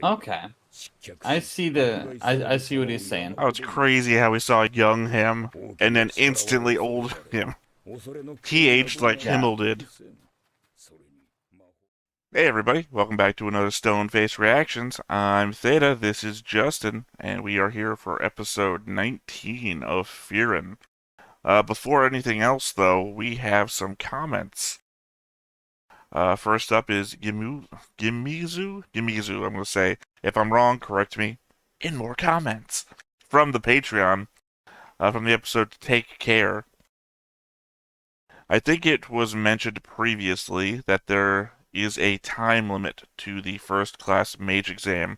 Okay. I see what he's saying. Oh, it's crazy how we saw young him and then instantly old him. He aged like Yeah. Himmel did. Hey everybody, welcome back to another Stone Face Reactions. I'm Theta, this is Justin, and we are here for episode 19 of Frieren. Before anything else though, we have some comments. First up is Gimizu, I'm gonna say. If I'm wrong, correct me in more comments. From the Patreon, from the episode Take Care. I think it was mentioned previously that there is a time limit to the first class mage exam,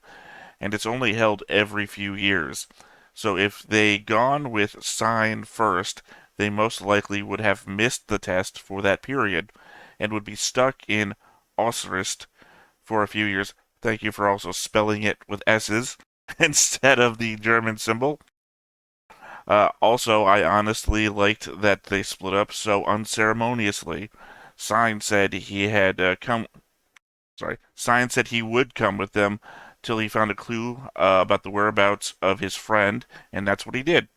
and it's only held every few years. So if they gone with sign first, they most likely would have missed the test for that period, and would be stuck in Osrist for a few years. Thank you for also spelling it with S's instead of the German symbol. Also, I honestly liked that they split up so unceremoniously. Sign said he had come. Sorry, Sign said he would come with them till he found a clue about the whereabouts of his friend, and that's what he did.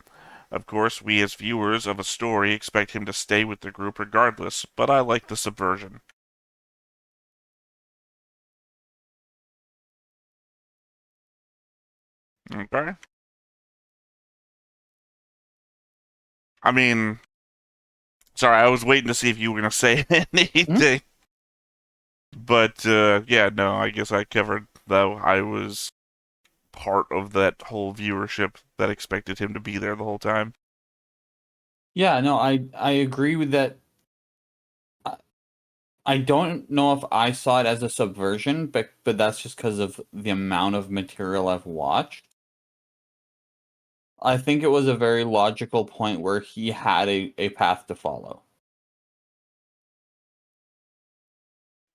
Of course, we as viewers of a story expect him to stay with the group regardless, but I like the subversion. Okay. I mean, sorry, I was waiting to see if you were going to say Hmm? anything. But, yeah, no, I guess I covered, though. I was part of that whole viewership that expected him to be there the whole time. Yeah, no, I agree with that. I, I don't know if I saw it as a subversion, but that's just because of the amount of material I've watched. I think it was a very logical point where he had a path to follow.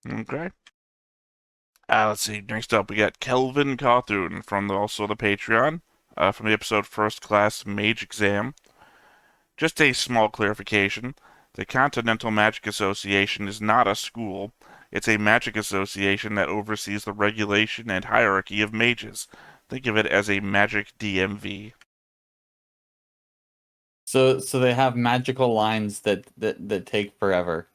Okay. Let's see. Next up, we got Kelvin Cawthorn from also the Patreon, from the episode First Class Mage Exam. Just a small clarification. The Continental Magic Association is not a school. It's a magic association that oversees the regulation and hierarchy of mages. Think of it as a magic DMV. So they have magical lines that take forever.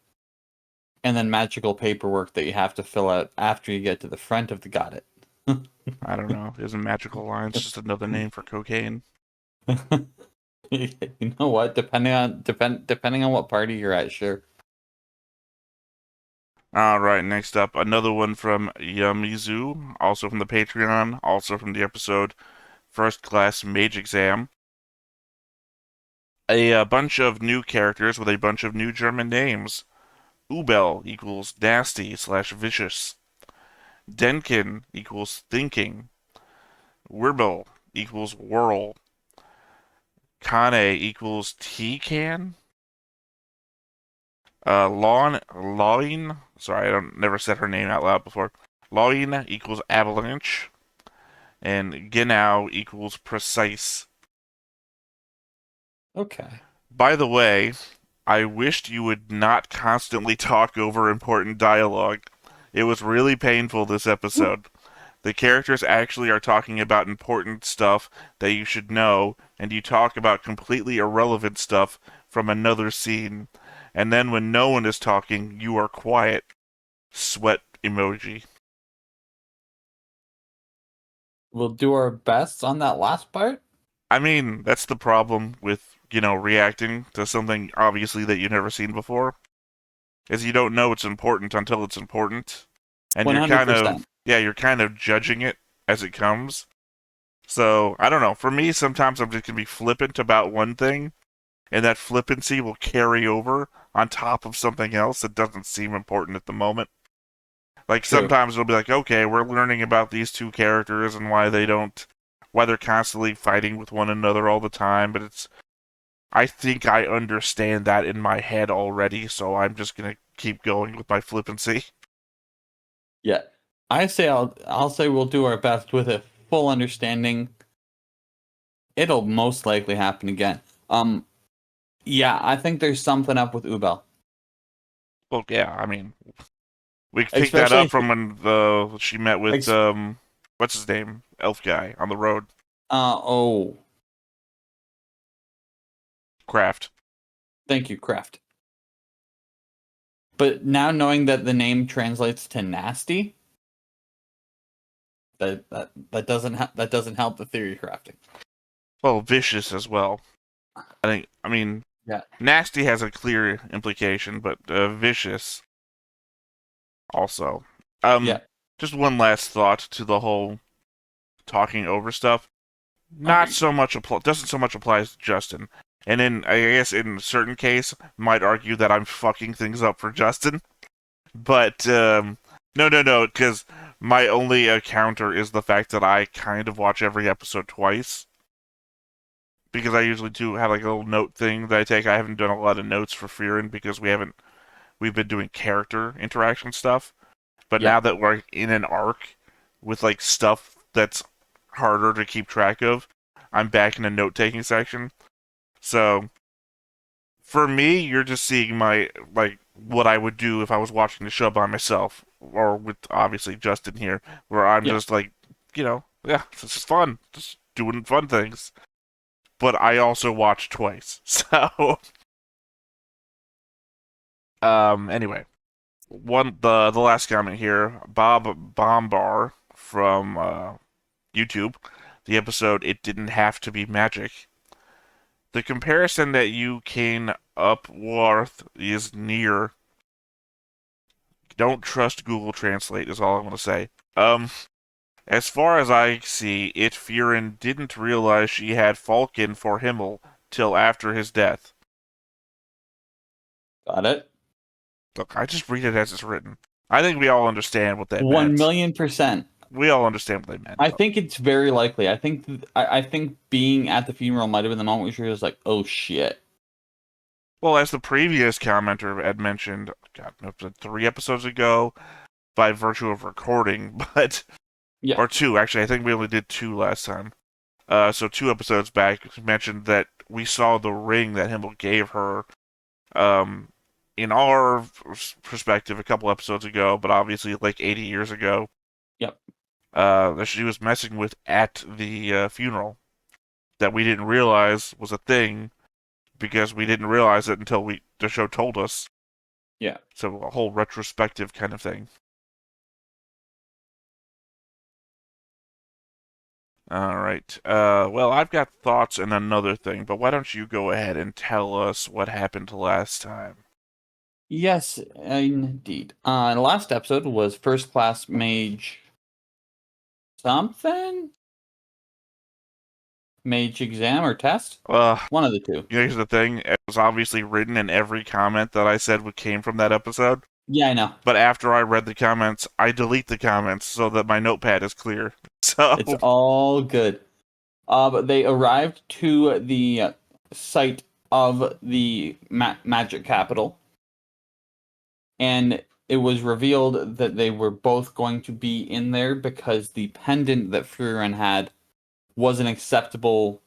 And then magical paperwork that you have to fill out after you get to the front of the got it. I don't know. Isn't magical lines just another name for cocaine? You know what? Depending on what party you're at, sure. Alright, next up, another one from Yamizu, also from the Patreon, also from the episode First Class Mage Exam. A bunch of new characters with a bunch of new German names. Ubel equals nasty slash vicious. Denkin equals thinking. Wirbel equals whirl. Kane equals T-can. Loin, sorry, I don't never said her name out loud before. Loin equals avalanche. And Genau equals precise. Okay. By the way, I wished you would not constantly talk over important dialogue. It was really painful this episode. The characters actually are talking about important stuff that you should know, and you talk about completely irrelevant stuff from another scene. And then when no one is talking, you are quiet. Sweat emoji. We'll do our best on that last part. I mean, that's the problem with, reacting to something obviously that you've never seen before. Is you don't know it's important until it's important. And you're kind of, 100%. yeah, you're kind of judging it as it comes. So, I don't know. For me, sometimes I'm just going to be flippant about one thing, and that flippancy will carry over on top of something else that doesn't seem important at the moment. Like, True. sometimes it'll be like, okay, we're learning about these two characters and why they're constantly fighting with one another all the time, but I think I understand that in my head already, so I'm just going to keep going with my flippancy. Yeah. I'll say we'll do our best with a full understanding. It'll most likely happen again. Yeah, I think there's something up with Ubel. Well, yeah, I mean, we picked that up Especially from when she met with ex- what's his name? Elf guy on the road. Oh, Kraft. thank you, Kraft. But now knowing that the name translates to nasty, that doesn't help the theory crafting. Well, vicious as well. I mean, Yeah. nasty has a clear implication, but vicious also. Yeah. Just one last thought to the whole talking over stuff. Okay. Doesn't so much apply to Justin. And I guess in a certain case, might argue that I'm fucking things up for Justin. But no, because my only counter is the fact that I kind of watch every episode twice. Because I usually do have like a little note thing that I take. I haven't done a lot of notes for Frieren because we've been doing character interaction stuff. But Yeah. now that we're in an arc with like stuff that's harder to keep track of, I'm back in a note taking section. So for me, you're just seeing my like what I would do if I was watching the show by myself, or with obviously Justin here, where I'm Yeah. just like, yeah, this is fun, just doing fun things. But I also watch twice, so anyway, the last comment here, Bob Bombar from YouTube, the episode "It Didn't Have to Be Magic." The comparison that you came up with is near. Don't trust Google Translate is all I'm gonna say. As far as I see, Frieren didn't realize she had Falcon for Himmel till after his death. Got it. Look, I just read it as it's written. I think we all understand what that 1,000,000%. We all understand what they meant. I think it's very likely. I think being at the funeral might have been the moment where she was like, "Oh shit." Well, as the previous commenter had mentioned, God, 3 episodes ago, by virtue of recording, but Yeah. or 2 actually. I think we only did 2 last time. So 2 episodes back, mentioned that we saw the ring that Himmel gave her. In our perspective, a couple episodes ago, but obviously like 80 years ago. Yep. That she was messing with at the funeral, that we didn't realize was a thing because we didn't realize it until the show told us. Yeah. So a whole retrospective kind of thing. All right. Well, I've got thoughts and another thing, but why don't you go ahead and tell us what happened last time? Yes, indeed. The last episode was First Class Mage something? Mage exam or test? One of the two. Here's the thing. It was obviously written in every comment that I said came from that episode. Yeah, I know. But after I read the comments, I delete the comments so that my notepad is clear. So It's all good. But they arrived to the site of the magic capital, and it was revealed that they were both going to be in there because the pendant that Frieren had was an acceptable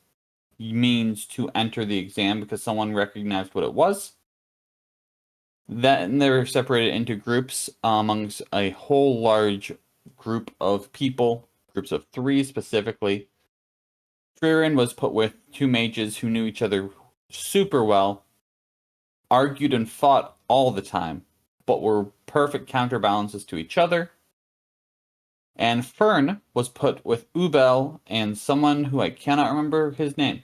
means to enter the exam because someone recognized what it was. Then they were separated into groups amongst a whole large group of people, groups of 3 specifically. Frieren was put with 2 mages who knew each other super well, argued and fought all the time, but were perfect counterbalances to each other. And Fern was put with Ubel and someone who I cannot remember his name.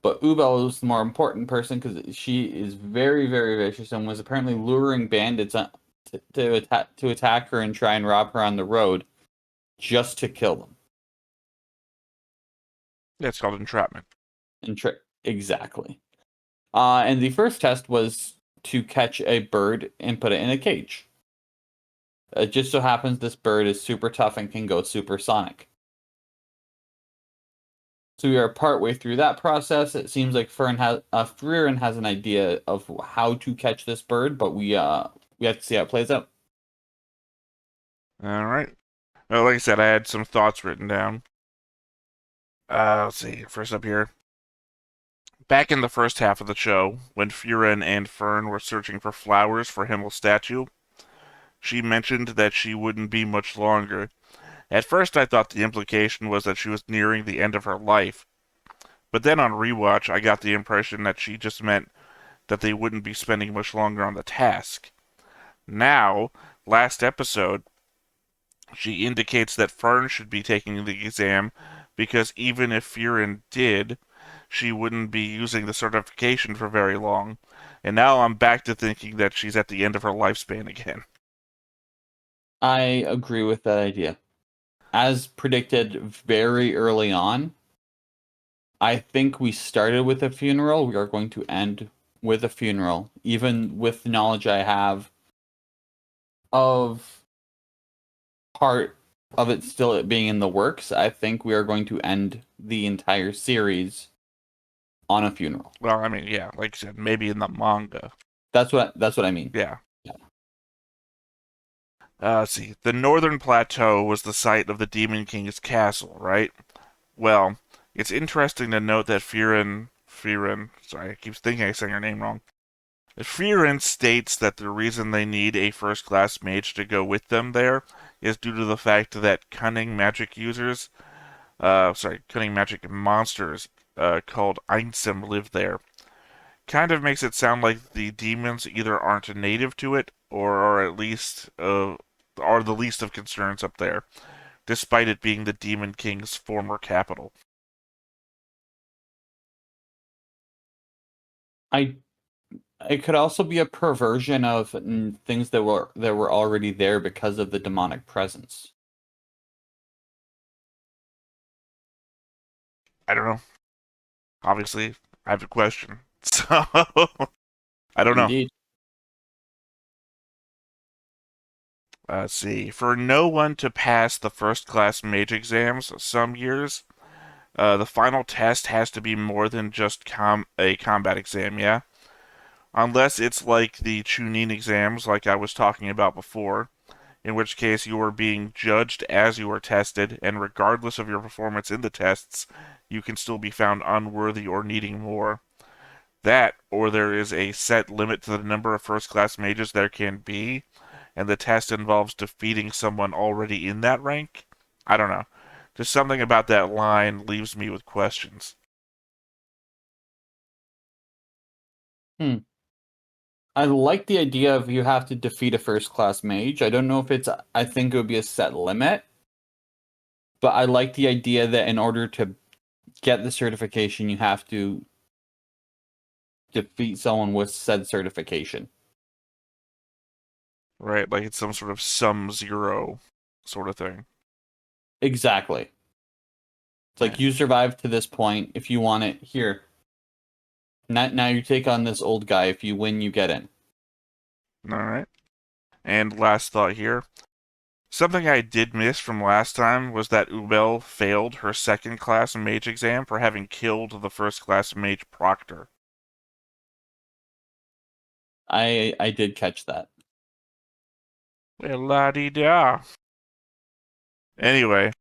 But Ubel was the more important person because she is very, very vicious and was apparently luring bandits to attack her and try and rob her on the road just to kill them. that's called entrapment. Exactly. And the first test was to catch a bird and put it in a cage. It just so happens this bird is super tough and can go supersonic. So we are partway through that process. It seems like Frieren has an idea of how to catch this bird, but we have to see how it plays out. All right. Well, like I said, I had some thoughts written down. Let's see. First up here. Back in the first half of the show, when Frieren and Fern were searching for flowers for Himmel's statue, she mentioned that she wouldn't be much longer, At first, I thought the implication was that she was nearing the end of her life, but then on rewatch, I got the impression that she just meant that they wouldn't be spending much longer on the task. Now, last episode, she indicates that Fern should be taking the exam because even if Frieren did, she wouldn't be using the certification for very long. And now I'm back to thinking that she's at the end of her lifespan again. I agree with that idea. As predicted very early on, I think we started with a funeral. We are going to end with a funeral, even with the knowledge I have of part of it still being in the works. I think we are going to end the entire series on a funeral. Well, I mean, yeah, like I said, maybe in the manga. That's what I mean. Yeah. Yeah. Let's see. The Northern Plateau was the site of the Demon King's castle, right? Well, it's interesting to note that Frieren, sorry, I keep thinking I saying her name wrong. Frieren states that the reason they need a first-class mage to go with them there is due to the fact that cunning magic monsters called Einsim live there. Kind of makes it sound like the demons either aren't native to it or are at least are the least of concerns up there, despite it being the Demon King's former capital. I It could also be a perversion of things that were already there because of the demonic presence. I don't know. Obviously, I have a question. So, I don't know. Indeed. Let's see. For no one to pass the first class mage exams some years, the final test has to be more than just a combat exam, yeah? Unless it's like the Chunin exams, like I was talking about before, in which case you are being judged as you are tested, and regardless of your performance in the tests, you can still be found unworthy or needing more. That, or there is a set limit to the number of first class mages there can be, and the test involves defeating someone already in that rank? I don't know. Just something about that line leaves me with questions. Hmm. I like the idea of you have to defeat a first class mage. I don't know if I think it would be a set limit, but I like the idea that in order to get the certification, you have to defeat someone with said certification. Right? Like it's some sort of sum zero sort of thing. Exactly. It's like you survived to this point. If you want it, here. Now you take on this old guy. If you win, you get in. Alright. And last thought here. Something I did miss from last time was that Ubel failed her second class mage exam for having killed the first class mage proctor. I did catch that. Well, la di da. Anyway,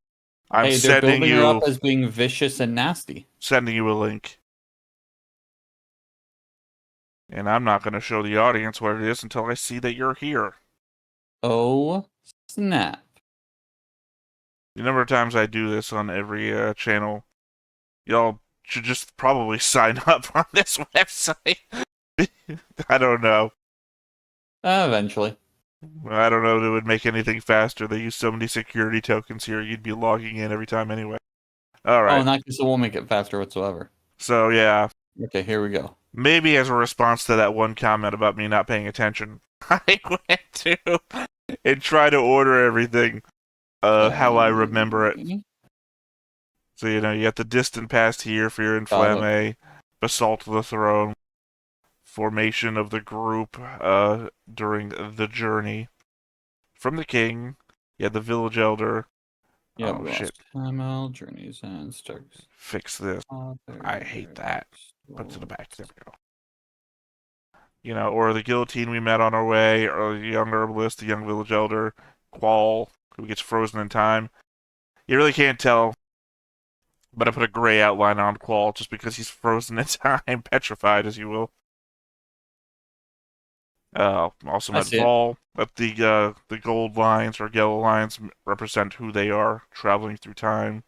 I'm Hey, they're sending building her up you as being vicious and nasty. a link. And I'm not going to show the audience what it is until I see that you're here. Oh, snap. The number of times I do this on every channel, y'all should just probably sign up on this website. I don't know. Eventually. I don't know if it would make anything faster. They use so many security tokens here, you'd be logging in every time anyway. Oh, Alright. in that case, it won't make it faster whatsoever. So, yeah. Okay, here we go. Maybe as a response to that one comment about me not paying attention, I went to and try to order everything how I remember it. So, you know, you got the distant past here, Fear and Flamme, Basalt of the Throne, formation of the group during the journey. From the king, you had the village elder. Yeah, oh, shit. Camel, Journeys, and Starks. Fix this. I hate that. Put it to the back. There we go. You know, or the guillotine we met on our way, or the young herbalist, the young village elder, Qual, who gets frozen in time. You really can't tell, but I put a gray outline on Qual just because he's frozen in time, petrified, as you will. Also I met see it. Vol. But the gold lines or yellow lines represent who they are traveling through time.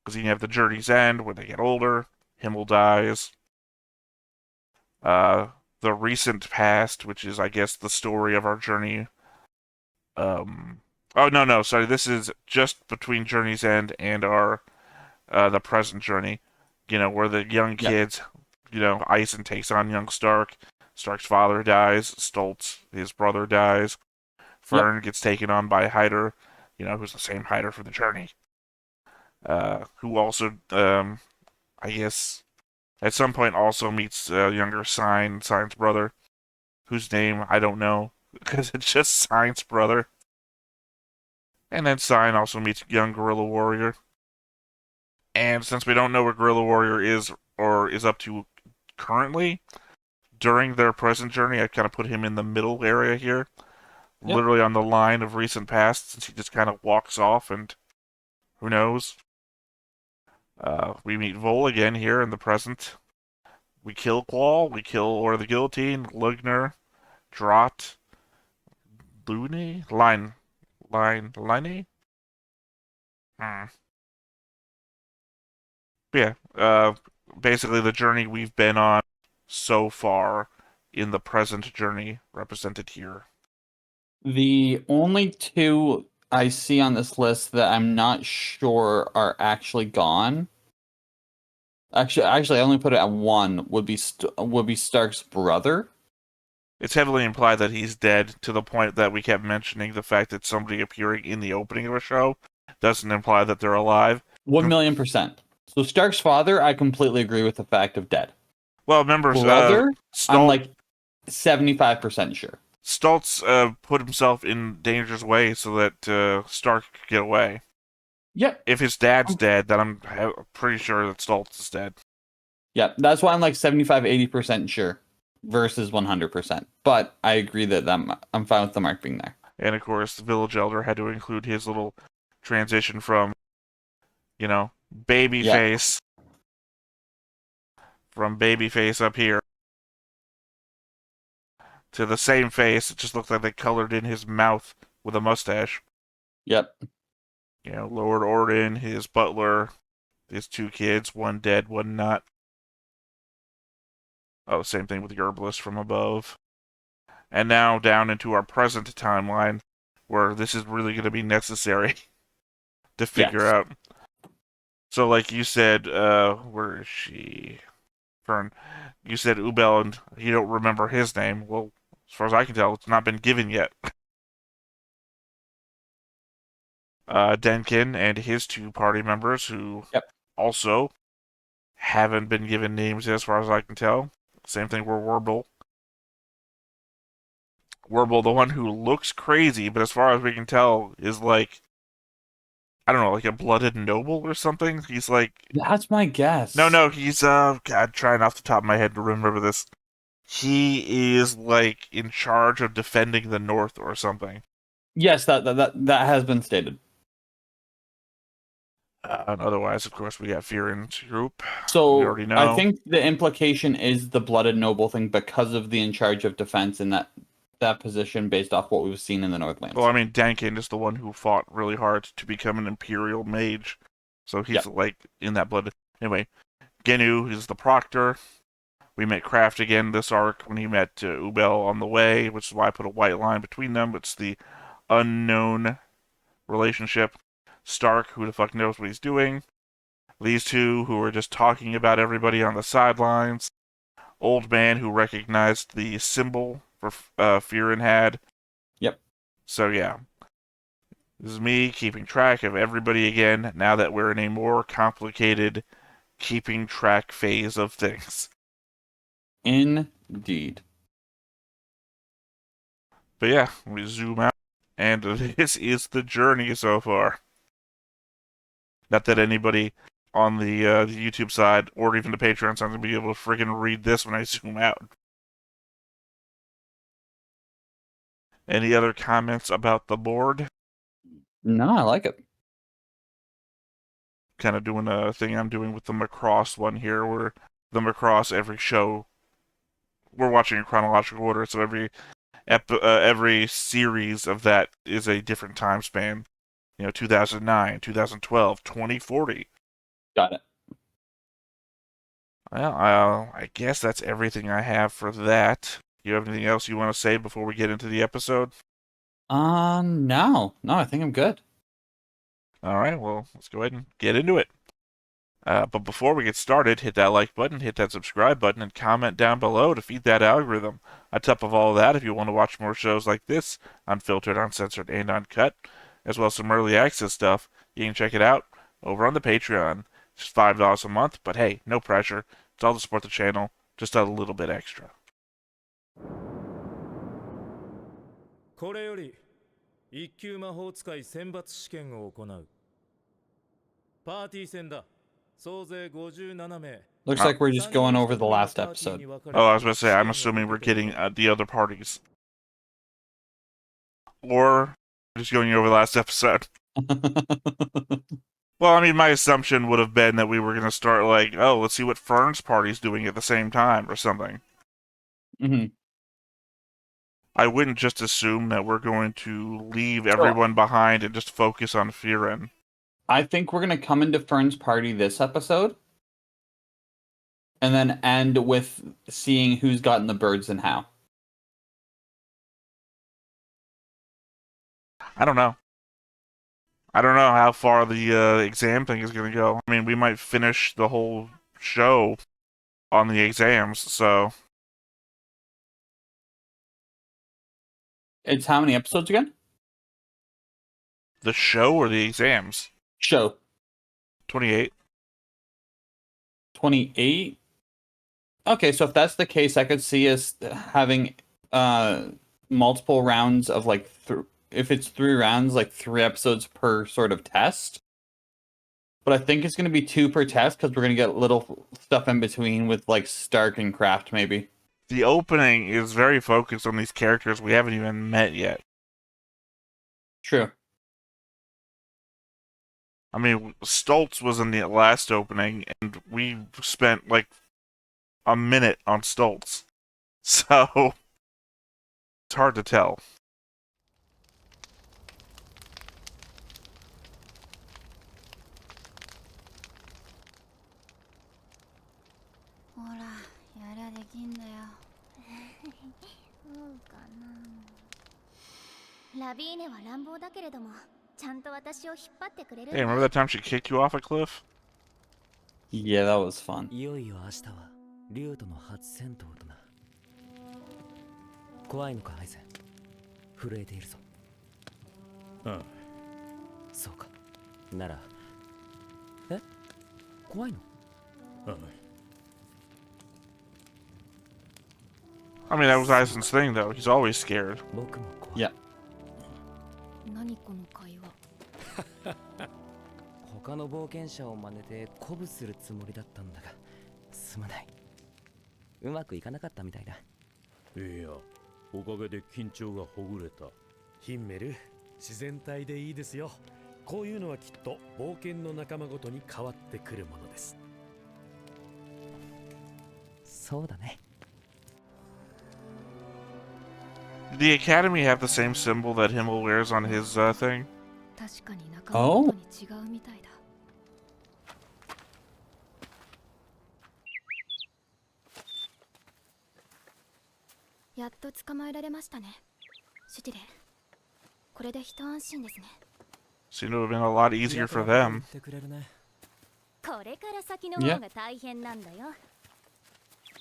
Because you have the journey's end where they get older. Himmel dies. Uh, the recent past, which is I guess the story of our journey. Um, oh no, sorry. This is just between Journey's End and our the present journey. Where the young Yep. kids, Eisen takes on young Stark. Stark's father dies. Stoltz, his brother, dies. Yep. Frieren gets taken on by Hyder, who's the same Hyder for the journey. Who also, I guess, at some point also meets younger Sign's brother, whose name I don't know, because it's just Sign's brother. And then Sign also meets young Guerrilla Warrior. And since we don't know where Guerrilla Warrior is or is up to currently, during their present journey, I kind of put him in the middle area here, Yep. literally on the line of recent past, since he just kind of walks off and who knows. We meet Vol again here in the present. We kill Qual, we kill or the Guillotine, Lugner, Drott, Lune, Line. Hmm. Yeah, basically the journey we've been on so far in the present journey represented here. The only two I see on this list that I'm not sure are actually gone. Actually, I only put it at one. Would be Stark's brother. It's heavily implied that he's dead to the point that we kept mentioning the fact that somebody appearing in the opening of a show doesn't imply that they're alive. 1,000,000%. So Stark's father, I completely agree with the fact of dead. Well, remember, Brother, I'm Stoltz, like 75% sure. Stoltz put himself in danger's way so that Stark could get away. Yep. If his dad's dead, then I'm pretty sure that Stoltz is dead. Yep. That's why I'm like 75-80% sure versus 100%. But I agree that I'm fine with the mark being there. And of course, the village elder had to include his little transition from, baby Yeah. face, from baby face up here to the same face. It just looked like they colored in his mouth with a mustache. Yep. Lord Orden, his butler, his two kids, one dead, one not. Oh, same thing with the herbalist from above. And now down into our present timeline, where this is really going to be necessary to figure Yes. out. So, like you said, where is she? Fern. You said Ubel, and you don't remember his name. Well, as far as I can tell, it's not been given yet. Denkin and his two party members, who Yep. also haven't been given names as far as I can tell. Same thing with Warble. Warble, the one who looks crazy, but as far as we can tell, is like, I don't know, like a blooded noble or something. He's like, That's my guess. no, he's God, trying off the top of my head to remember this. He is like in charge of defending the North or something. Yes, that has been stated. And otherwise, of course, we got Frieren's group. We So already I know. think the implication is the blooded noble thing because of the in charge of defense in that position based off what we've seen in the Well, I Northlands. mean, Dankin is the one who fought really hard to become an Imperial mage. So he's Yep. like in that blood. Anyway, Genu is the proctor. We met Kraft again this arc when he met Ubel on the way, which is why I put a white line between them. It's the unknown relationship. Stark, who the fuck knows what he's doing. These two, who were just talking about everybody on the sidelines. Old man, who recognized the symbol for Frieren had. Yep. So yeah, this is me keeping track of everybody again. Now that we're in a more complicated keeping track phase of things. Indeed. But yeah, we zoom out, and this is the journey so far. Not that anybody on the YouTube side or even the Patreon side will be able to friggin' read this when I zoom out. Any other comments about the board? No, I like it. Kind of doing a thing I'm doing with the Macross one here, where the Macross every show we're watching in chronological order, so every series of that is a different time span. 2009, 2012, 2040. Got it. Well, I guess that's everything I have for that. Do you have anything else you want to say before we get into the episode? No, I think I'm good. All right, well, let's go ahead and get into it. But before we get started, hit that like button, hit that subscribe button, and comment down below to feed that algorithm. On top of all of that, if you want to watch more shows like this, unfiltered, uncensored, and uncut, as well as some early access stuff, you can check it out over on the Patreon. It's $5 a month, but hey, no pressure. It's all to support the channel, just a little bit extra. これより一級魔法使い選抜試験を行う。パーティー戦だ。総勢57名。 Looks like we're just going over the last episode. Oh, I was going to say, I'm assuming we're getting the other parties. Or just going over the last episode. Well, I mean, my assumption would have been that we were going to start like, oh, let's see what Fern's party's doing at the same time or something. Mm-hmm. I wouldn't just assume that we're going to leave everyone behind and just focus on Frieren. I think we're going to come into Fern's party this episode. And then end with seeing who's gotten the birds and how. I don't know. I don't know how far the exam thing is going to go. I mean, we might finish the whole show on the exams, so... It's how many episodes again? The show or the exams? Show. 28. 28? Okay, so if that's the case, I could see us having multiple rounds of like... if it's 3 rounds, like 3 episodes per sort of test. But I think it's going to be 2 per test because we're going to get little stuff in between with like Stark and Kraft maybe. The opening is very focused on these characters we haven't even met yet. True. I mean, Stoltz was in the last opening, and we spent like a minute on Stoltz. So, it's hard to tell. Hey, remember that time she kicked you off a cliff? Yeah, that was fun. いよいよ明日は竜との初戦闘とな。怖いのかアイゼン。震えているぞ。うん。そうか。なら。え？怖いの？うん。I mean, that was Eisen's thing, though. He's always scared. 僕も怖い。 Yeah. 何この会話。他の冒険者を真似て鼓舞するつもりだったんだが、すまない。うまくいかなかったみたいだ。いや、おかげで緊張がほぐれた。ヒンメル、自然体でいいですよ。こういうのはきっと冒険の仲間ごとに変わってくるものです。そうだね。Did the Academy have the same symbol that Himmel wears on his thing? 確かに仲間ごとに違うみたいだ。やっと捕まえられましたね。シュティレン。これで一安心ですね。 Seemed to have been a lot easier for them. これから先の方が大変なんだよ。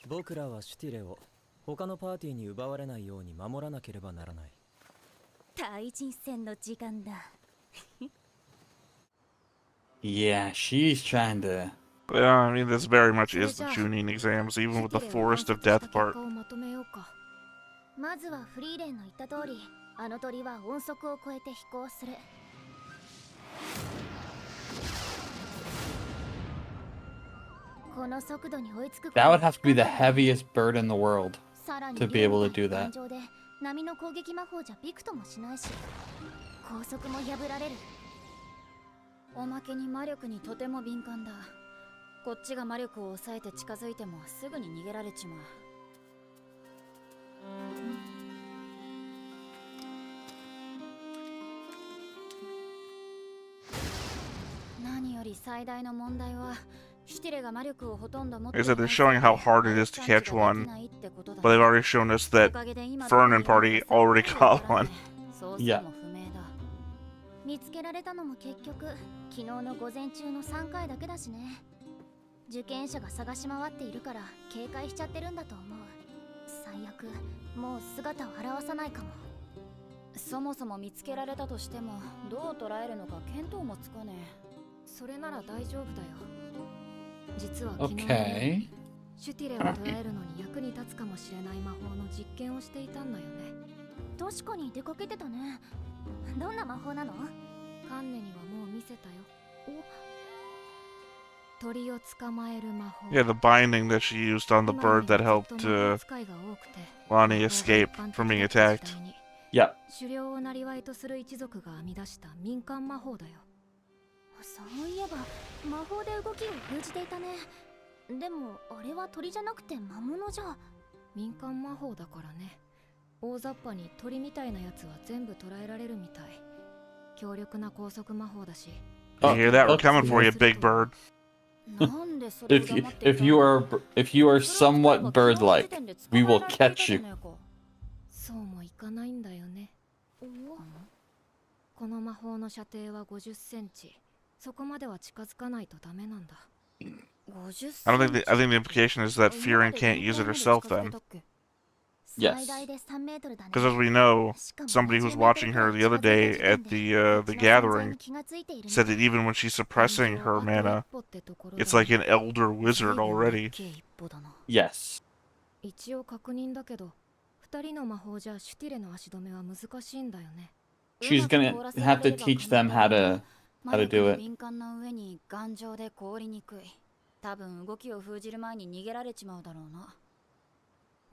僕らはシュティレを他のパーティーに奪われないように守らなければならない。対人戦の時間だ。Yeah, she's trying to... Yeah, I mean, this very much is the Chunin exams, even with the Forest of Death part. まずはフリーレンの言った通り、あの鳥は音速を超えて飛行する。この速度に追いつく。That would have to be the heaviest bird in the world to be able to do that. 波の攻撃魔法じゃびくともしないし、高速も破られる。おまけに魔力にとても敏感だ。こっちが魔力を抑えて近づいてもすぐに逃げられちまう。何より最大の問題はシュティレが魔力をほとんど持って Like I said, they're showing how hard it is to catch one, but they've already shown us that Fern and party already caught one. Yeah. 見つけられたのも結局昨日の午前中の3回だけだしね。受験者が探し回っているから警戒しちゃってるんだと思う。最悪もう姿を現さないかも。そもそも見つけられたとしてもどう捉えるのか見当もつかねえ。それなら大丈夫だよ。実は昨日、Okay. シュティレを捕らえるのに役に立つかもしれない魔法の実験をしていたんだよね。確かに出かけてたね。どんな魔法なの？カンネにはもう見せたよ。鳥を捕まえる魔法。Yeah, the binding that she used on the bird that helped Lonnie escape from being attacked. Yep. 狩猟を生業とする一族が編み出した民間魔法だよ。そういえば魔法で動きを封じていたね。でもあれは鳥じゃなくて魔物じゃ。民間魔法だからね。大雑把に鳥みたいなやつは全部捕らえられるみたい。強力な高速魔法だし。You hear that? We're coming for you, big bird. If you are somewhat bird-like, we will catch you. そうもいかないんだよね。この魔法の射程は50センチ。そこまでは近づかないとダメなんだ。I think the implication is that Frieren can't use it herself then. Yes. Because as we know, somebody who was watching her the other day at the gathering said that even when she's suppressing her mana, it's like an elder wizard already. Yes. 一応確認だけど、二人の魔法じゃシュティレの足止めは難しいんだよね。 She's gonna have to teach them how to do it. 敏感な上に頑丈で凍りにくい。多分動きを封じる前に逃げられちまうだろうな。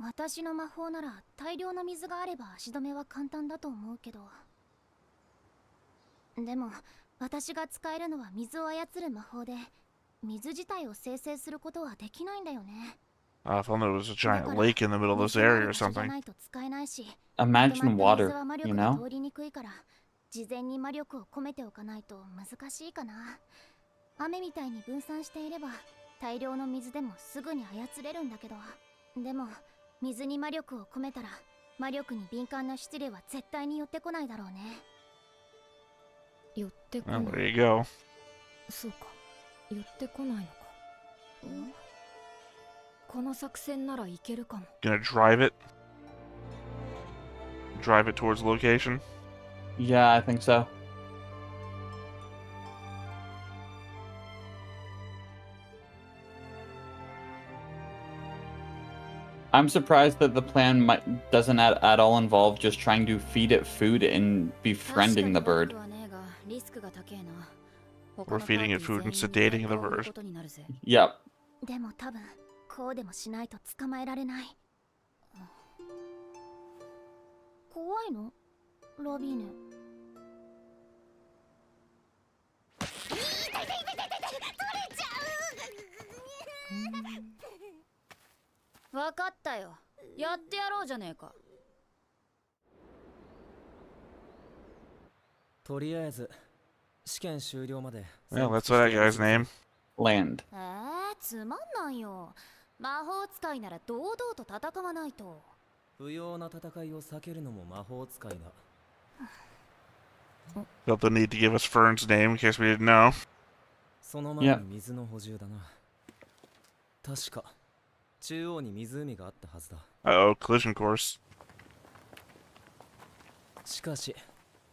私の魔法なら大量の水があれば足止めは簡単だと思うけど。でも私が使えるのは水を操る魔法で、水自体を生成することはできないんだよね。If only there was a giant lake in the middle of this area or something. Imagine water, you know? 通りにくいから事前に魔力を込めておかないと難しいかな。雨みたいに分散していれば大量の水でもすぐに操れるんだけど、でも水に魔力を込めたら魔力に敏感なシュティレは絶対に寄ってこないだろうね。寄ってこない。 Well, there you go. そうか、寄ってこないのか。この作戦ならいけるかも。 Gonna drive it? Drive it towards the location? Yeah, I think so. I'm surprised that the plan doesn't at all involve just trying to feed it food and befriending the bird. We're feeding it food and sedating the bird. Yep. でも多分こうでもしないと捕まえられない。怖いの？ロビーヌ。わかったよ。やってやろうじゃねえか。とりあえず試験終了まで。 Well, that's what that guy's name. Land. つまんないよ。魔法使いなら堂々と戦わないと。不要な戦いを避けるのも魔法使いだ。 Felt the need to give us Fern's name in case we didn't know. その前に水の補充だな。確か中央に湖があったはずだ。Uh-oh, collision course. しかし、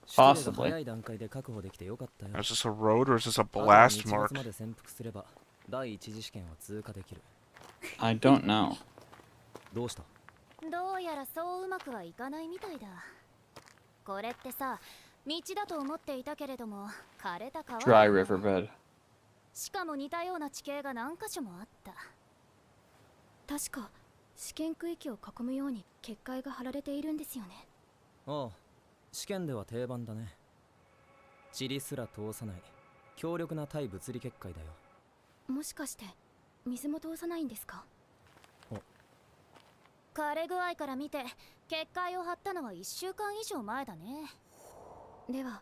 Possibly. 早い段階で確保できてよかったよ。 Is this a road or is this a blast あとは mark? 日没まで潜伏すれば第一次試験は通過できる。 I don't know. どうした？どうやらそううまくはいかないみたいだ。これってさ、道だと思っていたけれども枯れた川。 Dry riverbed. しかも似たような地形が何箇所もあった。確か試験区域を囲むように結界が張られているんですよね。ああ、試験では定番だね。塵すら通さない強力な対物理結界だよ。もしかして水も通さないんですか？枯れ具合から見て結界を張ったのは1週間以上前だね。では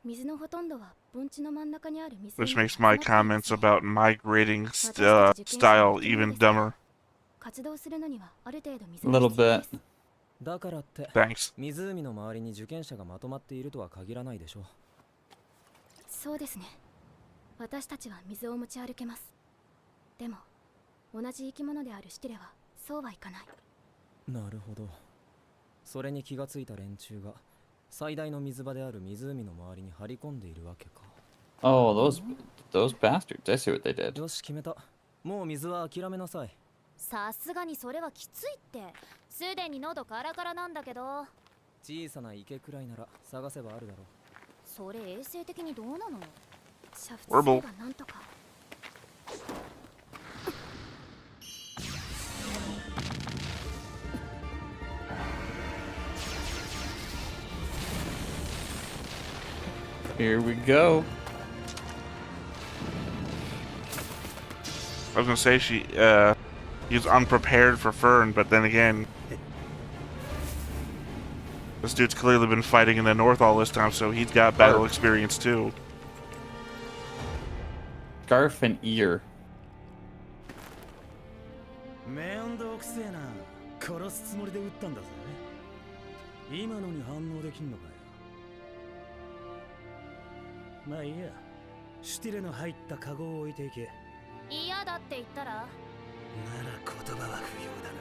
水のほとんどは盆地の真ん中にある水。 Which makes my comments about migrating style even dumber. 活動するのにはある程度水 A が little 必要で bit. す。だからって Thanks. 湖の周りに受験者がまとまっているとは限らないでしょう。そうですね。私たちは水を持ち歩けます。でも同じ生き物であるシティレはそうはいかない。なるほど。それに気がついた連中が最大の水場である湖の周りに張り込んでいるわけか。 Oh, those bastards. I see what they did. よし決めた。もう水は諦めなさい。さすがにそれはきついって。すでに喉カラカラなんだけど。小さな池くらいなら探せばあるだろう。それ衛生的にどうなの？煮沸すれ Wrapup. ばなんとか。 Here we go. I was gonna say he was unprepared for Frieren, but then again, this dude's clearly been fighting in the north all this time, so he's got battle experience too. Scarf and ear. 面倒くせえな。殺すつもりで撃ったんだぜ。今のに反応できんのかよ。まあいいや。シュティレの入ったカゴを置いていけ。嫌だって言ったら？なら言葉は不要だな。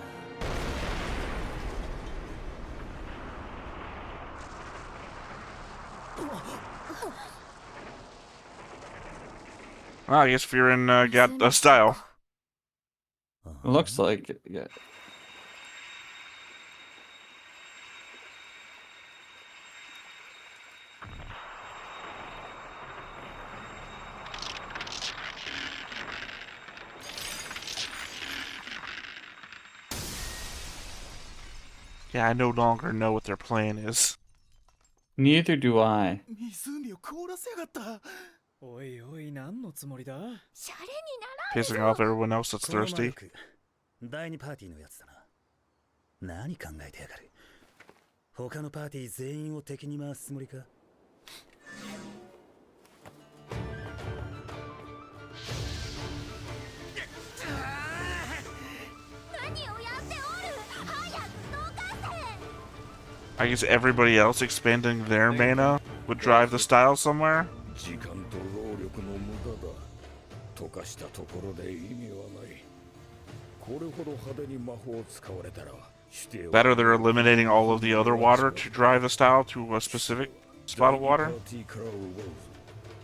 Well, I guess Frieren got a style. Looks like it, yeah. Yeah, I no longer know what their plan is. Neither do I. 湖を凍らせやがった。おいおい、何のつもりだ？シャレに Pissing off everyone else that's この魔 thirsty. 力第2パーティーのやつだな。何考えてやがる。他のパーティー全員を敵に回すつもりか？何をやっておる。早くどかせ。 I guess everybody else expanding their mana would drive the style somewhere. 時間と労力の無駄だ。溶かしたところで意味はない。これほど派手に魔法を使われたら、シティは Better they're eliminating all of the other water to drive the style to a specific spot of water. パーティーから奪うぞ。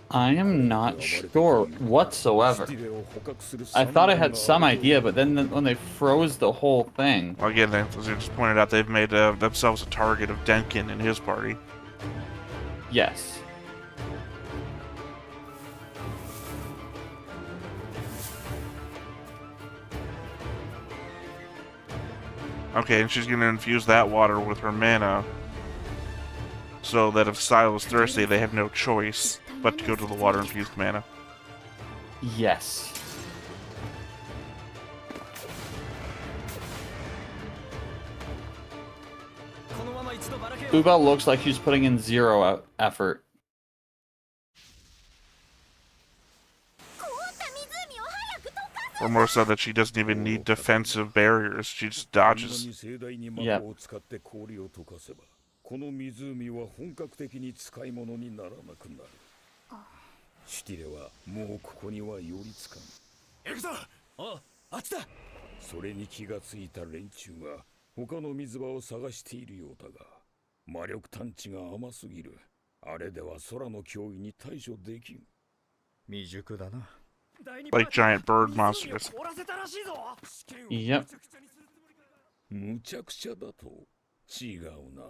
I am not sure whatsoever. シティレを捕獲する I thought I had some idea, but then when they froze the whole thing. Well, again, as I just pointed out, they've made themselves a target of Denkin and his party. Yes. Okay, and she's gonna infuse that water with her mana, so that if Style is thirsty, they have no choice but to go to the water-infused mana. Yes. Bluebell looks like she's putting in zero effort. 凍った湖を早く溶かせ。 Or more so that she doesn't even need defensive barriers, she just こんな dodges. に盛大に魔法を使って氷を溶かせば、この湖は本格的に使い物にならなくなる。シティレはもうここには寄りつかん。行くぞ。あっちだ。それに気がついた連中が他の水場を探しているようだが、魔力探知が甘すぎる。あれでは空の脅威に対処できん。未熟だな。 Like giant bird monsters. Yep. むちゃくちゃだと。違うな。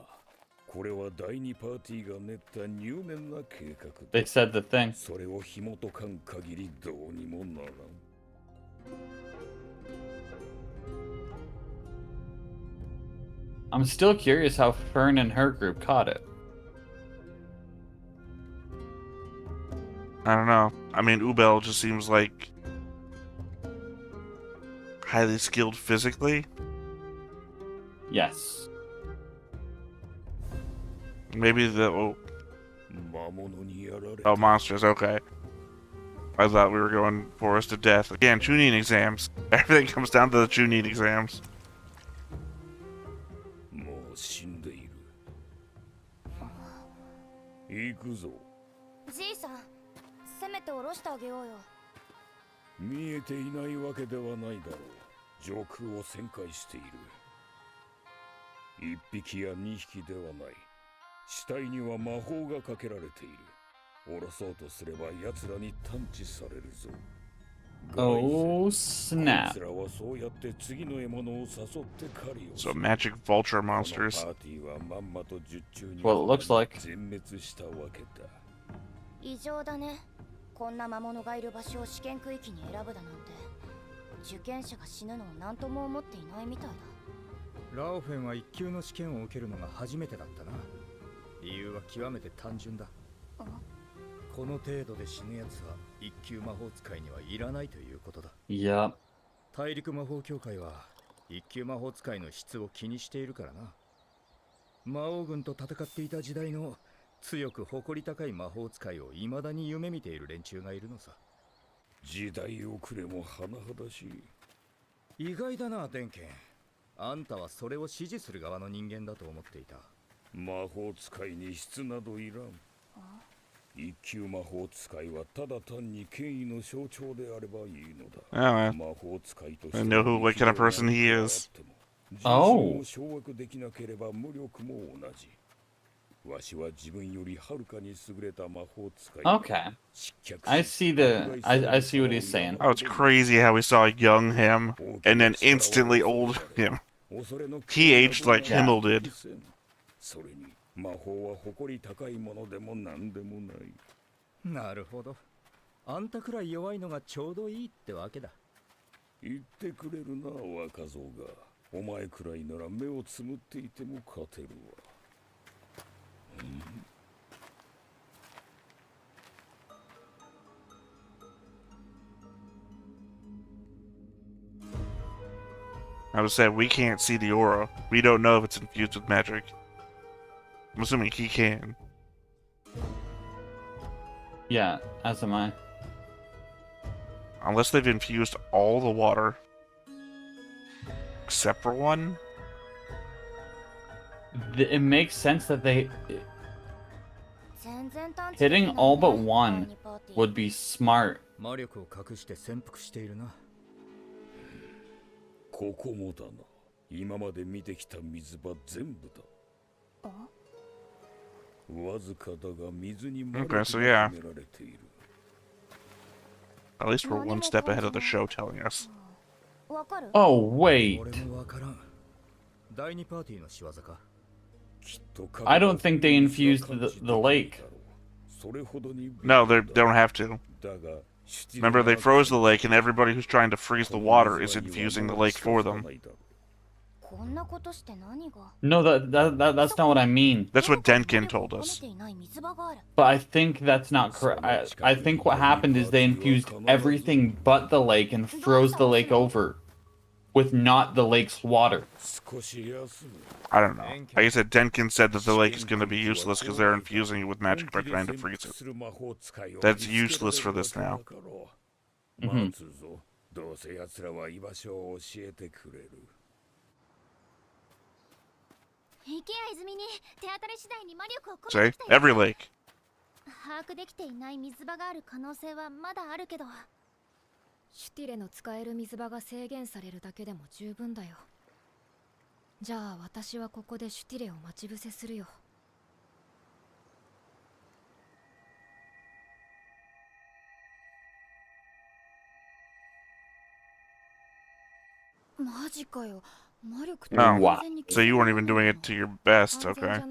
これは第2パーティーが練った入念な計画だ。 They said the thing. それを紐解かん限りどうにもならん。 I'm still curious how Fern and her group caught it. I don't know. I mean, Ubel just seems like highly skilled physically. Yes. Maybe the Oh, monsters. Okay. I thought we were going forest of death again. Chunin exams. Everything comes down to the Chunin exams. もう死んでいる。行くぞ。じいさん、せめて下ろしてあげようよ。見えていないわけではないだろう。上空を旋回している。一匹や二匹ではない。死体には魔法がかけられている。下ろそうとすれば奴らに探知されるぞ。Oh こい snap. つらはそうやって次の獲物を誘って狩りをす So る。 magic vulture この monsters. パーティーはまんまと術中に Well, it looks like. 全滅したわけだ。異常だね。こんな魔物がいる場所を試験区域に選ぶだなんて。受験者が死ぬのを何とも思っていないみたいだ。ラオフェンは一級の試験を受けるのが初めてだったな。理由は極めて単純だ。この程度で死ぬやつは一級魔法使いにはいらないということだ。Yup. 大陸魔法協会は一級魔法使いの質を気にしているからな。魔王軍と戦っていた時代の強く誇り高い魔法使いを未だに夢見ている連中がいるのさ。時代遅れも甚だしい。意外だな、デンケン。あんたはそれを支持する側の人間だと思っていた。魔法使いに質などいらん。一級魔法使いはただ単に権威の象徴であればいいのだ。 Oh, man. 魔法使いとして I know what kind of person he is. Oh. 人心を掌握できなければ無力も同じ。わしは自分よりはるかに優れた魔法使い。 Okay. I see I see what he's saying. Oh, it's crazy how we saw young him and then instantly old him. He aged like Himmel did. それに魔法は誇り高いものでも何でもない。なるほど。あんたくらい弱いのがちょうどいいってわけだ。言ってくれるな、若造が。お前くらいなら目をつむっていても勝てるわ。I would say we can't see the aura. We don't know if it's infused with magic. I'm assuming he can. Yeah, as am I. Unless they've infused all the water. Except for one? It makes sense that they hitting all but one would be smart. 魔力を隠して潜伏しているな。ここもだな。今まで見てきた水場全部だ。わずかだが水に魔力が Okay, so yeah. 込められている。 At least we're one step ahead of the show telling us. わかる？ Oh wait. 俺もわからん。第二パーティーの仕業か。 I don't think they infused the lake. No, they don't have to. Remember, they froze the lake, and everybody who's trying to freeze the water is infusing the lake for them. No, that's not what I mean. That's what Denkin told us. But I think that's not correct. I think what happened is they infused everything but the lake and froze the lake over with not the lake's water. I don't know. Like I said, Denkin said that the lake is going to be useless because they're infusing it with magic by trying to freeze it. That's useless for this now. Say, every lake. 把握できていない水場がある可能性はまだあるけど、シュティレの使える水場が制限されるだけでも十分だよ。じゃあ私はここでシュティレを待ち伏せするよ。マジかよ。魔力って完全に So you weren't even doing it to your best, okay?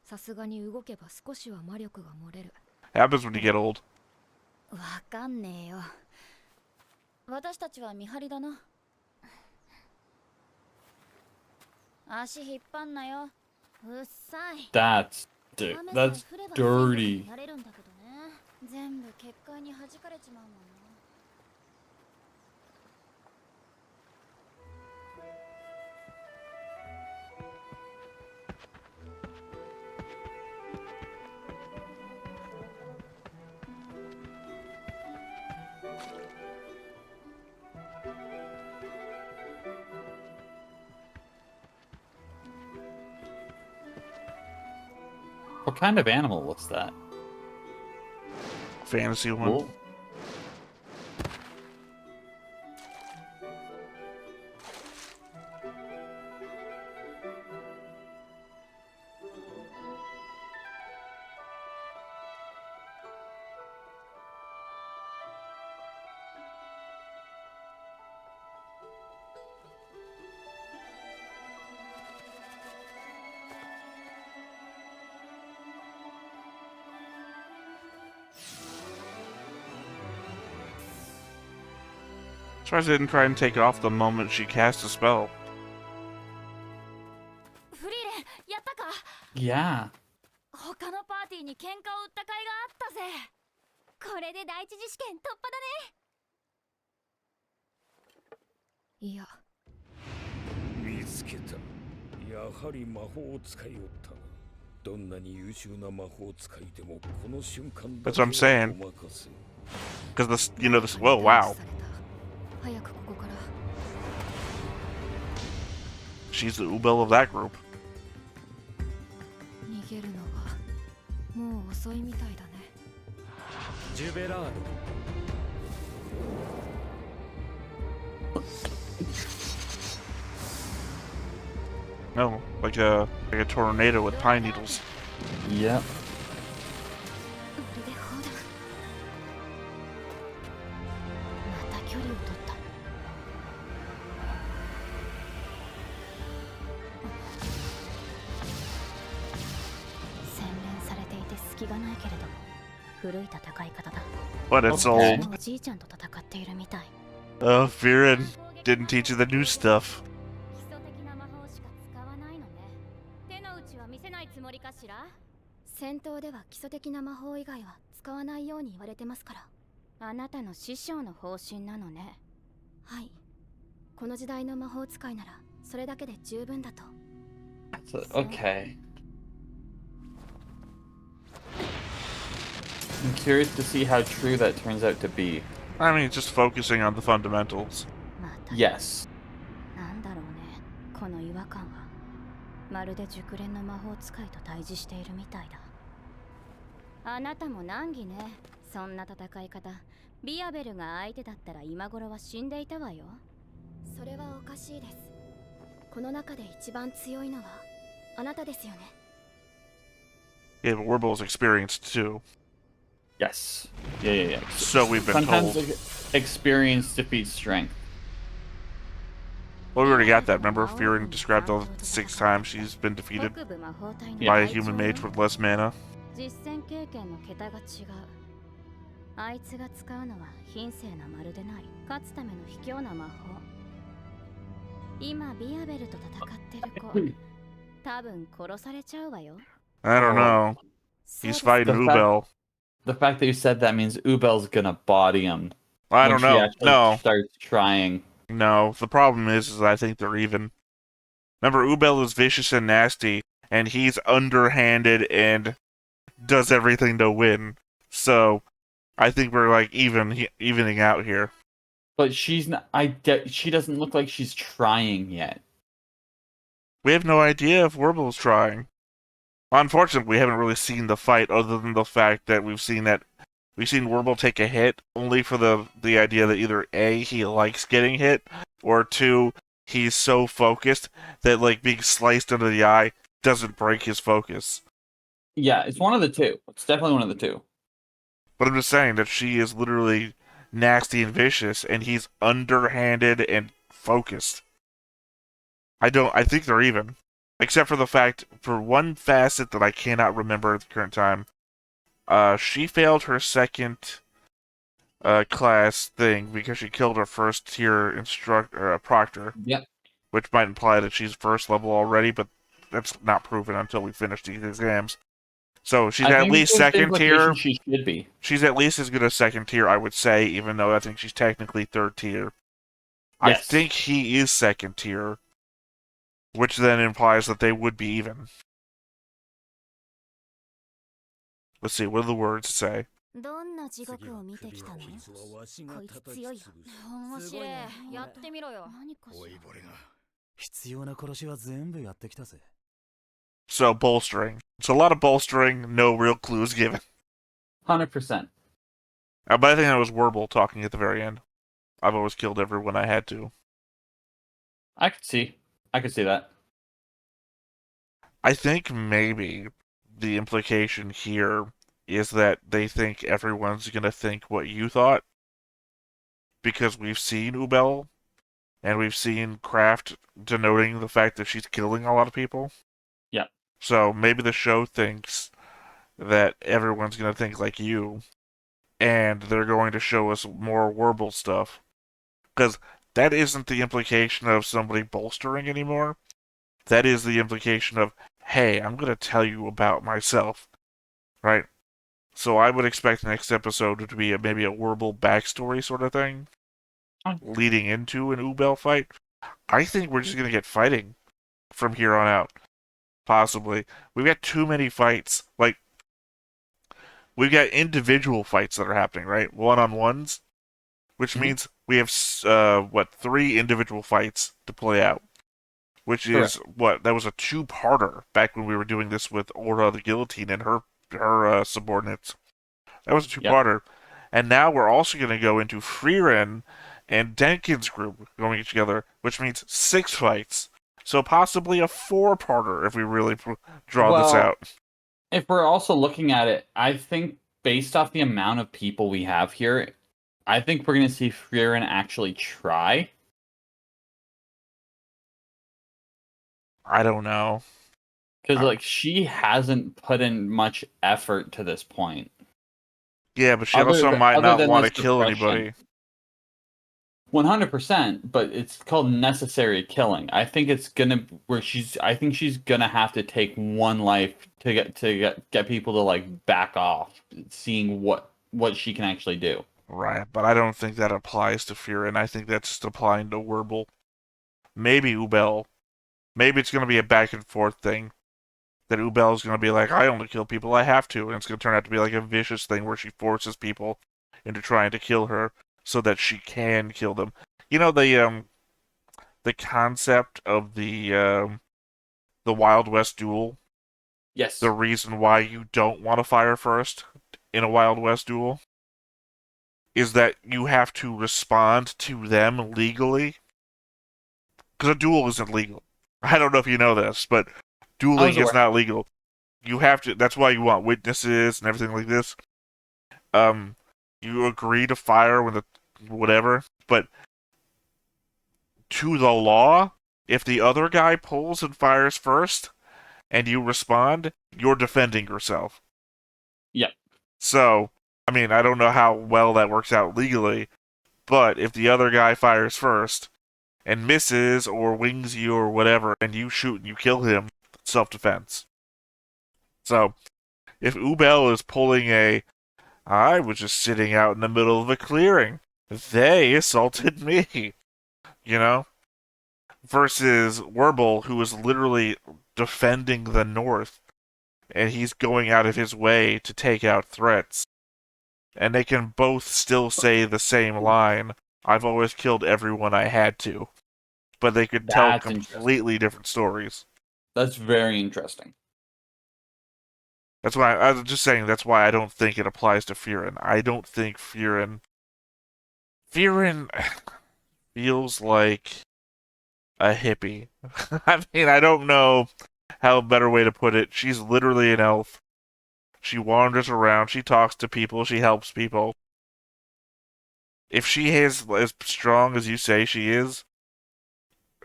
さすがに動けば少しは魔力が漏れる。Happens when you get old. わかんねえよ。私たちは見張りだな。足引っ張んなよ。うっさい。That's dirty. 全部結界に弾かれちまうもんな。What kind of animal was that? Fantasy one. Cool. Surprised they didn't try and take it off the moment she cast a spell. フリーレンやったか。 Yeah. 他のパーティーに喧嘩を売った甲斐があったぜ。これで第一次試験突破だね。いや、見つけた。やはり魔法を使いおったな。どんなに優秀な魔法使いでもこの瞬間だ That's what I'm け saying. はお任せ。 Because this, you know, this. Whoa, wow. 早くここから。 She's the Ubel of that group. 逃げるのはもう遅いみたいだね。ジュベラール No, like a tornado with pine needles. Yep. まるで砲だ。また距離を取った。洗練されていて隙がないけれども古い戦い方だ。 But it's Okay. old. おじいちゃんと戦っているみたい。 Frieren didn't teach you the new stuff. 基礎的な魔法しか使わないのね。手の内は見せないつもりかしら。戦闘では基礎的な魔法以外は使わないように言われてますから。あなたの師匠の方針なのね。はい。この時代の魔法使いならそれだけで十分だと。 So, okay. I'm curious to see how true that turns out to be. I mean, just focusing on the fundamentals. また Yes. なんだろうね。この違和感はまるで熟練の魔法使いと対峙しているみたいだ。あなたも難儀ね。そんな戦い方。ビアベルが相手だったら今頃は死んでいたわよ。それはおかしいです。この中で一番強いのはあなたですよね。 Yeah, but Werbel's experienced too. Yes. Yeah. So we've been Sometimes told. experience defeats strength. Well, we already got that. Remember, Frieren described all the 6 times she's been defeated 北部魔法隊の by a 隊長 human よ mage with less mana. 実戦経験の桁が違う。あいつが使うのは品性なまるでない。勝つための卑怯な魔法。今ビアベルと戦ってる子、多分殺されちゃうわよ。 I don't know. そうで He's す fighting The fact- Ubel. The fact that you said that means Ubel's gonna body him. I when don't she know. actually No. starts trying. No. The problem is I think they're even. Remember, Ubel is vicious and nasty, and he's underhanded and does everything to win. So, I think we're like evening out here. But she's not. She doesn't look like she's trying yet. We have no idea if Werbel's trying. Unfortunately, we haven't really seen the fight, other than the fact that we've seen Werbel take a hit, only for the idea that either A, he likes getting hit, or 2, he's so focused that like being sliced under the eye doesn't break his focus. Yeah, it's one of the two. It's definitely one of the two. But I'm just saying that she is literally nasty and vicious, and he's underhanded and focused. I think they're even. Except for the fact, for one facet that I cannot remember at the current time, she failed her second class thing because she killed her first tier proctor. Yep. Which might imply that she's first level already, but that's not proven until we finish these exams. So she's I at think least there's the second tier. implication she should be. She's at least as good as second tier, I would say, even though I think she's technically third tier. I Yes. think he is second tier, which then implies that they would be even. Let's see, what do the words say? どんな地獄を見てきたの？こいつ強いよ。面白い。やってみろよ。何かしら。必要な殺しは全部やってきたぜ。 So, bolstering. It's a lot of bolstering, no real clues given. 100%. But I think that was Warble talking at the very end. I've always killed everyone I had to. I could see that. I think maybe the implication here is that they think everyone's going to think what you thought. Because we've seen Ubel, and we've seen Kraft denoting the fact that she's killing a lot of people. Yeah. So maybe the show thinks that everyone's going to think like you, and they're going to show us more Warble stuff. Because that isn't the implication of somebody bolstering anymore. That is the implication of, hey, I'm going to tell you about myself. Right? So I would expect the next episode to be maybe a Warble backstory sort of thing, leading into an Ubel fight. I think we're just going to get fighting from here on out. Possibly. We've got too many fights. Like, we've got individual fights that are happening, right? One-on-ones. Which means we have, 3 individual fights to play out. Which is, that was a 2-parter back when we were doing this with Aura the Guillotine and her subordinates. That was a 2-parter. Yep. And now we're also going to go into Frieren and Denkin's group going together, which means 6 fights. So possibly a 4-parter if we really draw this out. If we're also looking at it, I think based off the amount of people we have here, I think we're going to see Frieren actually try. I don't know. Because, she hasn't put in much effort to this point. Yeah, but she also might not want to kill anybody. 100%, but it's called necessary killing. I think it's gonna I think she's gonna have to take one life to get people to back off, seeing what she can actually do. Right, but I don't think that applies to Frieren. I think that's just applying to Warble. Maybe Ubel. Maybe it's gonna be a back and forth thing. That Ubel is gonna be like, I only kill people I have to, and it's gonna turn out to be like a vicious thing where she forces people into trying to kill her so that she can kill them. You know the concept of the Wild West duel? Yes. The reason why you don't want to fire first in a Wild West duel is that you have to respond to them legally. Because a duel isn't legal. I don't know if you know this, but dueling is not legal. You have to. That's why you want witnesses and everything like this. You agree to fire when whatever, but to the law, if the other guy pulls and fires first, and you respond, you're defending yourself. Yep. So, I mean, I don't know how well that works out legally, but if the other guy fires first and misses or wings you or whatever, and you shoot and you kill him, self-defense. So, if Ubel is pulling I was just sitting out in the middle of a clearing, they assaulted me, you know? Versus Warble, who is literally defending the North, and he's going out of his way to take out threats. And they can both still say the same line, I've always killed everyone I had to. But they could tell completely different stories. That's very interesting. That's why I was just saying. That's why I don't think it applies to Frieren. I don't think Frieren feels like a hippie. I mean, I don't know how a better way to put it. She's literally an elf. She wanders around. She talks to people. She helps people. If she is as strong as you say she is,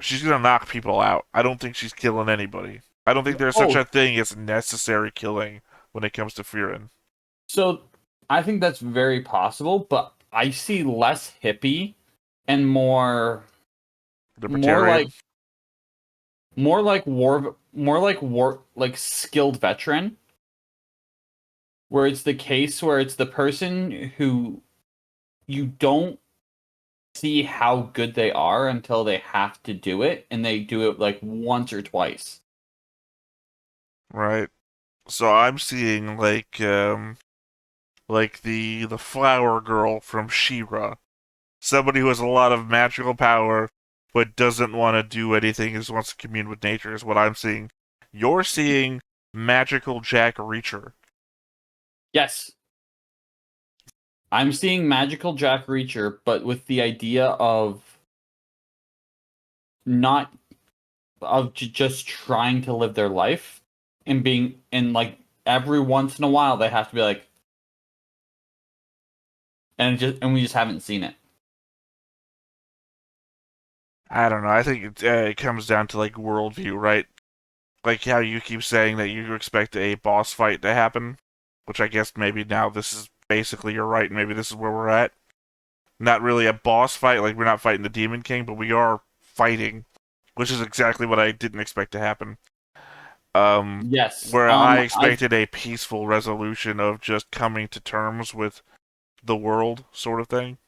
she's gonna knock people out. I don't think she's killing anybody. I don't think there's such a thing as necessary killing when it comes to Frieren. So, I think that's very possible, but I see less hippie and more like skilled veteran, where it's the case where it's the person who you don't see how good they are until they have to do it, and they do it once or twice. Right. So I'm seeing the flower girl from She-Ra. Somebody who has a lot of magical power but doesn't want to do anything, just wants to commune with nature is what I'm seeing. You're seeing magical Jack Reacher. Yes. I'm seeing magical Jack Reacher, but with the idea of not just trying to live their life and being and like every once in a while they have to be like, and we just haven't seen it. I don't know. I think it comes down to like worldview, right? Like how you keep saying that you expect a boss fight to happen, which I guess maybe now this is basically you're right. Maybe this is where we're at. Not really a boss fight, like we're not fighting the Demon King, but we are fighting, which is exactly what I didn't expect to happen. Yes. Where I expected a peaceful resolution of just coming to terms with the world, sort of thing.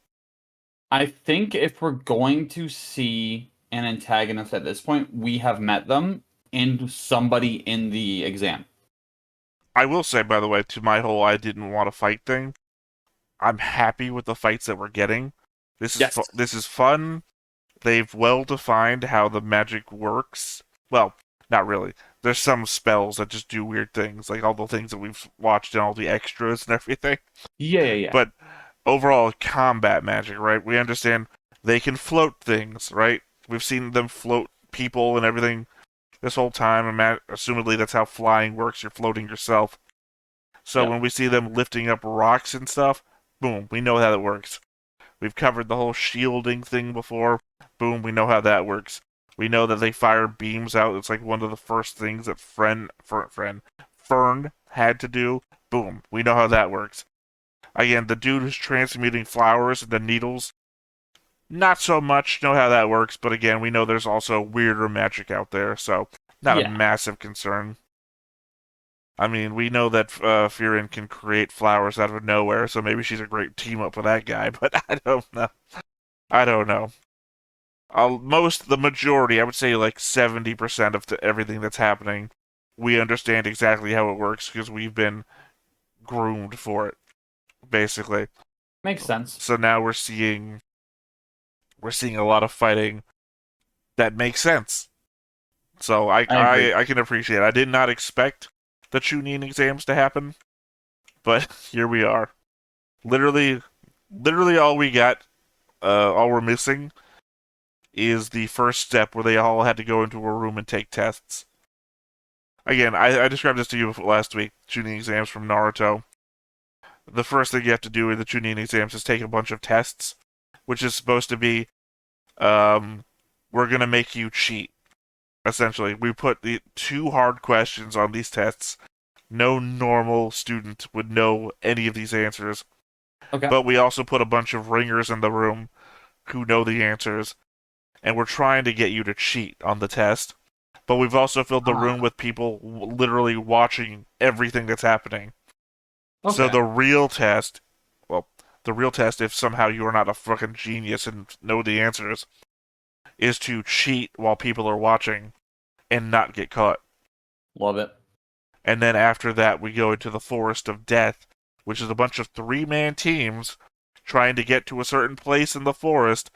I think if we're going to see an antagonist at this point, we have met them and somebody in the exam. I will say, by the way, to my whole I didn't want to fight thing, I'm happy with the fights that we're getting. This is Yes. this is fun. They've well defined how the magic works. Well, not really. There's some spells that just do weird things, like all the things that we've watched and all the extras and everything. Yeah. But overall, combat magic, right? We understand they can float things, right? We've seen them float people and everything this whole time, and assumedly that's how flying works. You're floating yourself. So Yep. when we see them lifting up rocks and stuff, boom, we know how that works. We've covered the whole shielding thing before. Boom, we know how that works. We know that they fire beams out. It's like one of the first things that Fern had to do. Boom, we know how that works. Again, the dude who's transmuting flowers into needles, not so much know how that works, but again, we know there's also weirder magic out there, so not a massive concern. I mean, we know that Frieren can create flowers out of nowhere, so maybe she's a great team up with that guy, but I don't know. I don't know. The majority, I would say like 70% of everything that's happening, we understand exactly how it works because we've been groomed for it, basically. Makes sense. So now we're seeing a lot of fighting that makes sense. So I can appreciate it. I did not expect the Chunin exams to happen, but here we are. Literally all we got, all we're missing is the first step where they all had to go into a room and take tests. Again, I described this to you last week, Chunin exams from Naruto. The first thing you have to do in the Chunin exams is take a bunch of tests, which is supposed to be, we're going to make you cheat. Essentially, we put the 2 hard questions on these tests. No normal student would know any of these answers. Okay. But we also put a bunch of ringers in the room who know the answers, and we're trying to get you to cheat on the test. But we've also filled the room with people literally watching everything that's happening. Okay. So the real test, if somehow you are not a fucking genius and know the answers, is to cheat while people are watching and not get caught. Love it. And then after that, we go into the Forest of Death, which is a bunch of 3-man teams trying to get to a certain place in the forest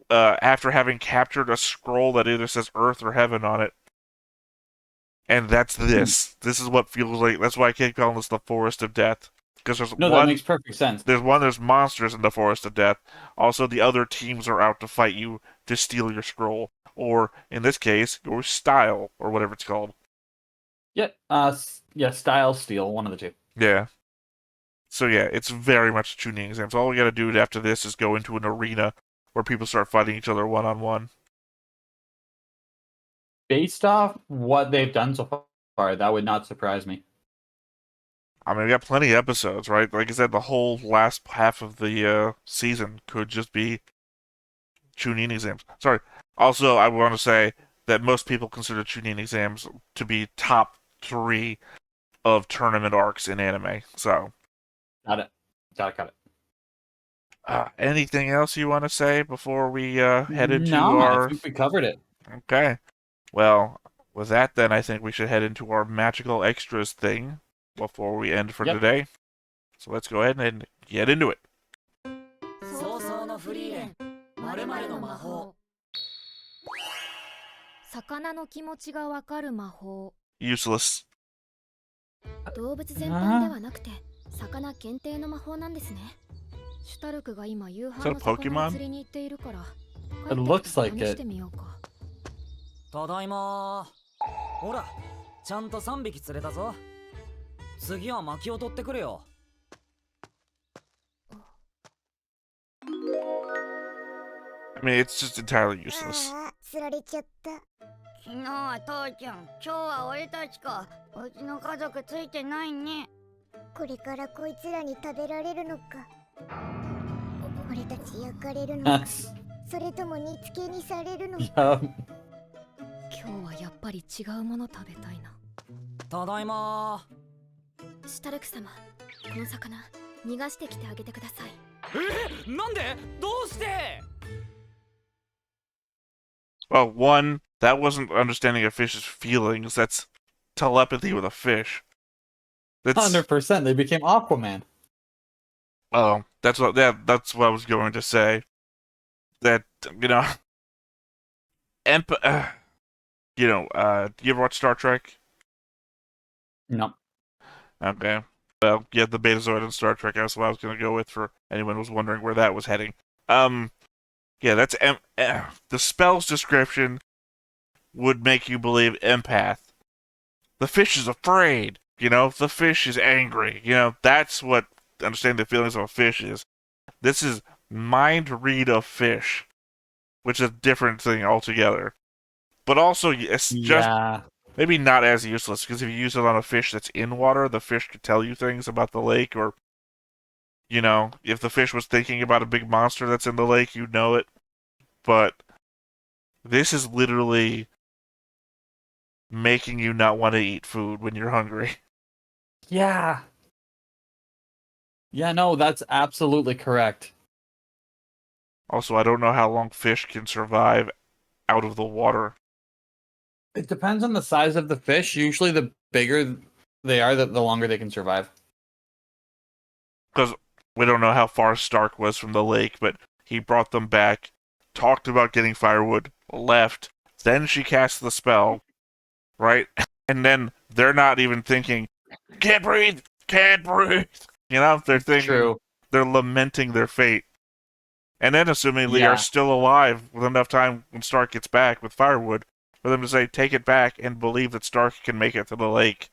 after having captured a scroll that either says Earth or Heaven on it. And that's this. This is what feels like. That's why I keep calling this the Forest of Death. Because that makes perfect sense. There's monsters in the Forest of Death. Also, the other teams are out to fight you to steal your scroll. Or, in this case, your style, or whatever it's called. Style, steal, one of the two. Yeah. So yeah, it's very much a Chunin exam. So all we gotta do after this is go into an arena where people start fighting each other one-on-one. Based off what they've done so far, that would not surprise me. I mean, we got plenty of episodes, right? Like I said, the whole last half of the season could just be Chunin exams. Sorry. Also, I want to say that most people consider Chunin exams to be top 3 of tournament arcs in anime. So, got it. Anything else you want to say before we head into I think we covered it. Okay. Well, with that, then I think we should head into our magical extras thing before we end for today. So let's go ahead and get into it. Useless. 動物全般ではなくて魚限定の魔法なんですね。シュタルクが今夕飯の魚を釣りに行っているから It looks like 試し it. てみようか。ただいま。ほら、ちゃんと3匹釣れたぞ。次は薪を取ってくるよ。I mean, it's just entirely useless. 釣られちゃった。昨日は父ちゃん、今日は俺たちか。うちの家族ついてないね。これからこいつらに食べられるのか。俺たち焼かれるのか。それとも煮付けにされるのか。Yeah. 今日はやっぱり違うもの食べたいな。ただいま。シュタルク様、この魚逃がしてきてあげてください。なんで？どうして？ Well, one, that wasn't understanding a fish's feelings. That's telepathy with a fish. That's 100%. They became Aquaman. oh, that's what I was going to say. That you know, you ever watch Star Trek? No. Okay. Well, yeah, the Betazoid in Star Trek. That's what I was going to go with for anyone who was wondering where that was heading. Yeah, that's the spell's description would make you believe empath. The fish is afraid. The fish is angry. That's what understanding the feelings of a fish is. This is mind read of fish, which is a different thing altogether. But also, it's just maybe not as useless, because if you use it on a fish that's in water, the fish could tell you things about the lake, or, if the fish was thinking about a big monster that's in the lake, you'd know it. But this is literally making you not want to eat food when you're hungry. Yeah. Yeah, no, that's absolutely correct. Also, I don't know how long fish can survive out of the water. It depends on the size of the fish. Usually the bigger they are, the longer they can survive. Because we don't know how far Stark was from the lake, but he brought them back, talked about getting firewood, left, then she cast the spell, right? And then they're not even thinking, can't breathe! They're thinking, True. They're lamenting their fate. And then assuming they are still alive with enough time when Stark gets back with firewood, for them to say, take it back, and believe that Stark can make it to the lake.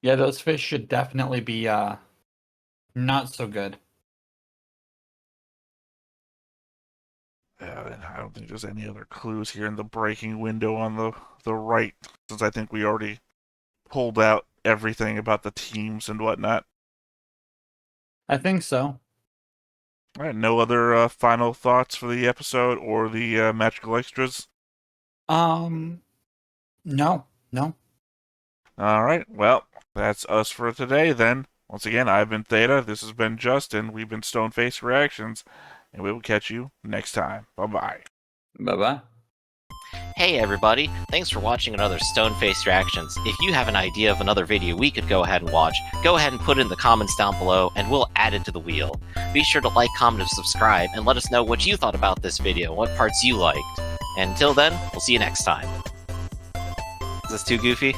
Yeah, those fish should definitely be not so good. I don't think there's any other clues here in the breaking window on the right, since I think we already pulled out everything about the teams and whatnot. I think so. All right, no other final thoughts for the episode or the magical extras? No. All right, well, that's us for today then. Once again, I've been Theta, this has been Justin, we've been Stoneface Reactions, and we will catch you next time. Bye-bye. Bye-bye. Hey everybody, thanks for watching another Stoneface Reactions. If you have an idea of another video we could go ahead and watch, go ahead and put it in the comments down below and we'll add it to the wheel. Be sure to like, comment, and subscribe, and let us know what you thought about this video, what parts you liked. And until then, we'll see you next time. Is this too goofy?